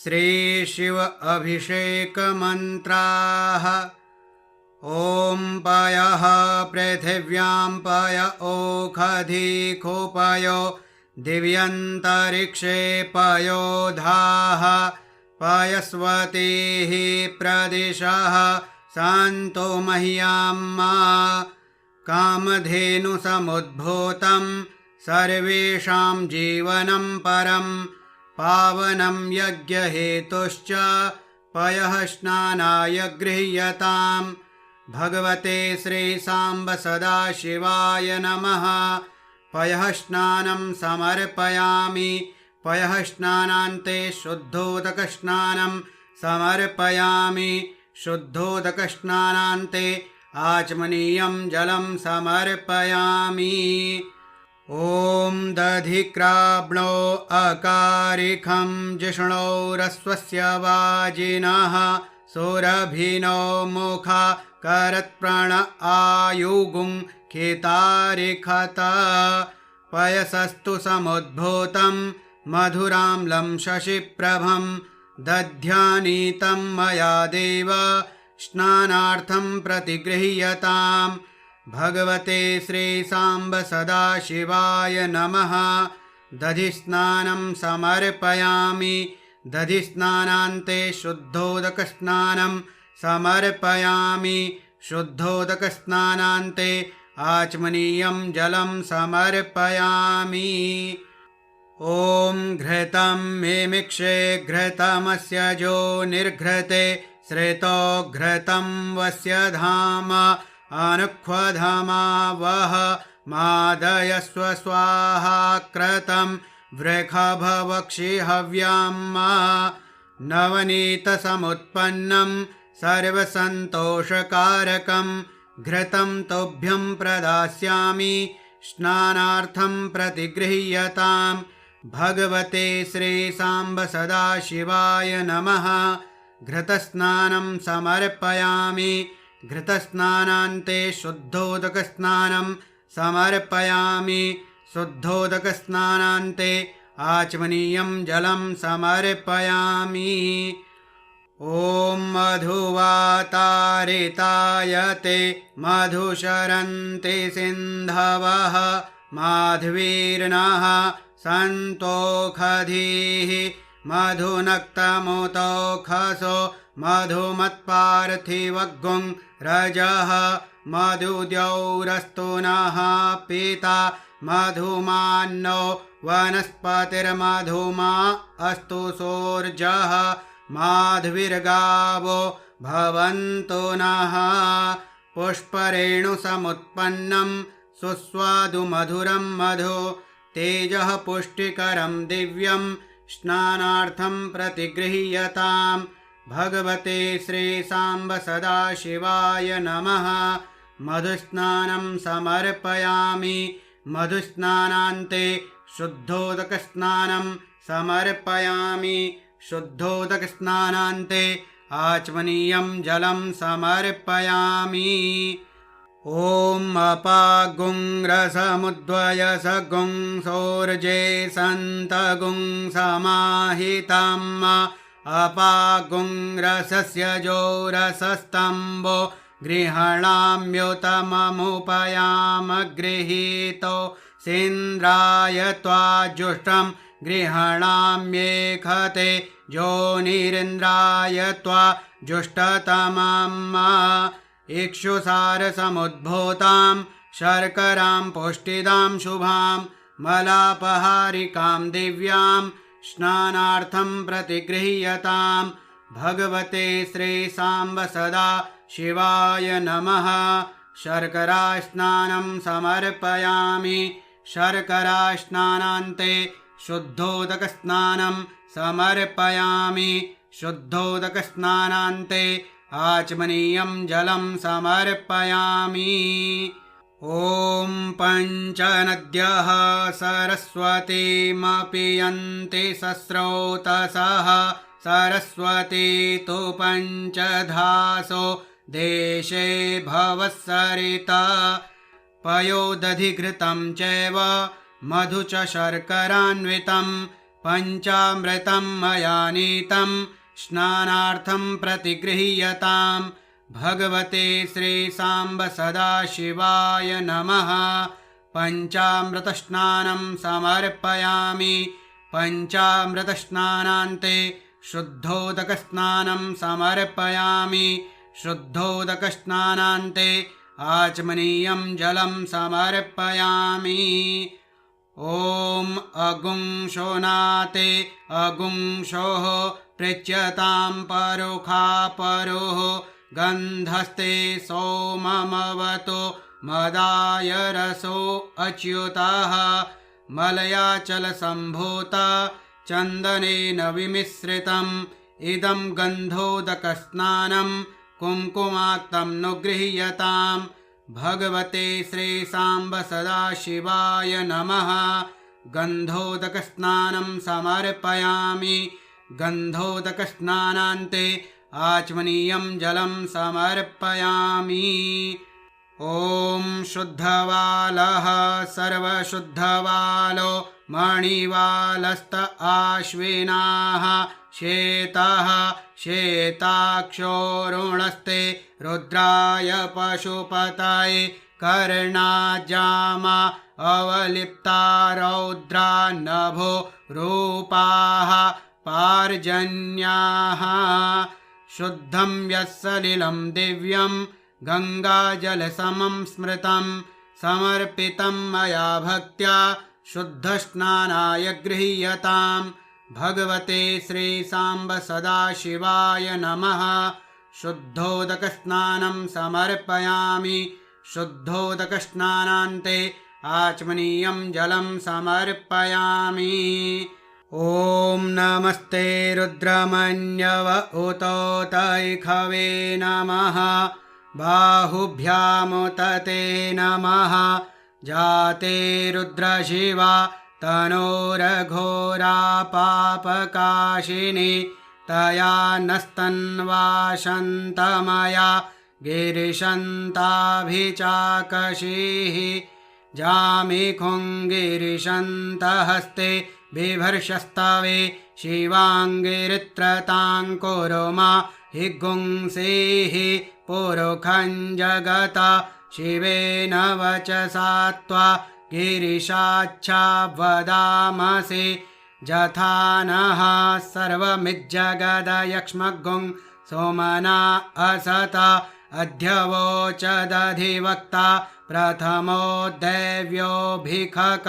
श्रीशिव अभिषेकमन्त्राः। ॐ पयः पृथिव्यां पय ओखधिखोपयो दिव्यन्तरिक्षे पयोधाः पयस्वतीः प्रदिशः सन्तो मह्यं कामधेनुसमुद्भूतं सर्वेषां जीवनं परं पावनं यज्ञहेतुश्च पयः स्नानाय गृह्यताम्। भगवते श्रीसाम्ब सदाशिवाय नमः। पयः स्नानं समर्पयामि। पयः स्नानान्ते शुद्धोदकस्नानं समर्पयामि। शुद्धोदकस्नानान्ते आचमनीयं जलं समर्पयामि। ॐ दधिक्राब्णो अकारिखं जिष्णोरस्वस्य वाजिनः सुरभिनो मुखा करत्प्रण आयुगुं खेतारिखत पयसस्तु समुद्भूतं मधुराम्लं शशिप्रभं दध्यानीतं मया देव स्नानार्थं प्रतिगृह्यताम्। भगवते श्रीसाम्ब सदाशिवाय नमः। दधिस्नानं समर्पयामि। दधिस्नानान्ते शुद्धोदकस्नानं समर्पयामि। शुद्धोदकस्नानान्ते आचमनीयं जलं समर्पयामि। ॐ घृतं मिमिक्षे घृतमस्य जो निर्घृते श्रितो घृतं वस्य धाम अनुक्वधमा वह मादयस्व स्वाहा क्रतं वृषभवक्षि हव्यं नवनीतसमुत्पन्नं सर्वसन्तोषकारकं घृतं तुभ्यं प्रदास्यामि स्नानार्थं प्रतिगृह्यताम्। भगवते श्रीसाम्ब सदाशिवाय नमः। घृतस्नानं समर्पयामि। घृतस्नानान्ते शुद्धोदकस्नानं समर्पयामि। शुद्धोदकस्नानान्ते आचमनीयं जलं समर्पयामि। ॐ मधुवातारितायते मधुशरन्ति सिन्धवः माध्वीर्नः सन्तोखधीः मधुनक्तमुतोखसो मधुमत्पार्थिवगुं रजः मधुद्यौरस्तु नः पिता मधुमान्नो वनस्पतिर्मधुमा अस्तु सोर्जः माध्वीर्गावो भवन्तु नः। पुष्परेणुसमुत्पन्नं सुस्वादुमधुरं मधु तेजः पुष्टिकरं दिव्यं स्नानार्थं प्रतिगृह्यताम्। भगवते श्रीसाम्ब सदाशिवाय नमः। मधुस्नानं समर्पयामि। मधुस्नानान्ते शुद्धोदकस्नानं समर्पयामि। शुद्धोदकस्नानान्ते आचमनीयं जलं समर्पयामि। ॐ अपागुंरसमुद्वयसगुं सोर्जे सन्तगुं समाहितम् अपागुंरसस्य जोरसस्तम्भो गृह्णाम्युतममुपयामगृहीतो सेन्द्राय त्वाजुष्टं गृह्णाम्येखते जोनिरिन्द्राय त्वाजुष्टतमम्। इक्षुसारसमुद्भूतां शर्करां पुष्टिदां शुभां मलापहारिकां दिव्यां स्नानार्थं प्रतिगृह्यताम्। भगवते श्रीसाम्ब सदा शिवाय नमः। शर्करास्नानं समर्पयामि। शर्करास्नानान्ते शुद्धोदकस्नानं समर्पयामि। शुद्धोदकस्नानान्ते आचमनीयं जलं समर्पयामि। ॐ पञ्चनद्यः सरस्वतीमपि यन्ति सस्रोतसः सरस्वती तु पञ्चधासो देशे भवत्सरिता पयोदधिघृतं चैव मधु च शर्करान्वितं पञ्चामृतं मया नीतं स्नानार्थं प्रतिगृह्यतां भगवते श्रीसाम्ब सदाशिवाय नमः। पञ्चामृतस्नानं समर्पयामि। पञ्चामृतस्नानान्ते शुद्धोदकस्नानं समर्पयामि। शुद्धोदकस्नानान्ते आचमनीयं जलं समर्पयामि। ॐ अगुंशोनाते अगुंशोः पृच्यतां परुखापरुः गन्धस्ते सोममवतो मदाय रसो अच्युतः मलयाचलसम्भूता चन्दनेन विमिश्रितम् इदं गन्धोदकस्नानं कुङ्कुमाक्तं नु गृह्यताम् भगवते श्रीसाम्ब सदाशिवाय नमः। गन्धोदकस्नानं समर्पयामि। गन्धोदकस्नानान्ते आचमनीयं जलं समर्पयामि। ॐ शुद्धवालः सर्वशुद्धवालो मणिवालस्त आश्विनाः श्वेतः श्वेताक्षोरुणस्ते रुद्राय पशुपतये कर्णाजामा अवलिप्ता रौद्रा नभो रूपाः पार्जन्याः शुद्धं यस्सलिलं दिव्यं गङ्गाजलसमं स्मृतं समर्पितं मया भक्त्या शुद्धस्नानाय गृह्यताम् भगवते श्रीसाम्ब सदाशिवाय नमः। शुद्धोदकस्नानं समर्पयामि। शुद्धोदकस्नानान्ते आचमनीयं जलं समर्पयामि। ॐ नमस्ते रुद्रमन्यव उतोतैखवे नमः। बाहुभ्यामुत ते नमः। जाते रुद्रशिवा तनोरघोरा पापकाशिनी तया नस्तन्वाशन्तमया गिरिशन्ताभिचाकशीः जामिखुङ्गिरिशन्तहस्ते बिभर्षस्तवे शिवाङ्गिरित्रताङ्कुरुमा हि गुंसेः पुरुखं जगता शिवेन वचसा त्वा गिरिशाच्छा वदामसि जथा नः सर्वमिज्जगदयक्ष्मगुं सोमना असत अध्यवोचदधिवक्ता प्रथमो दैव्योऽभिखक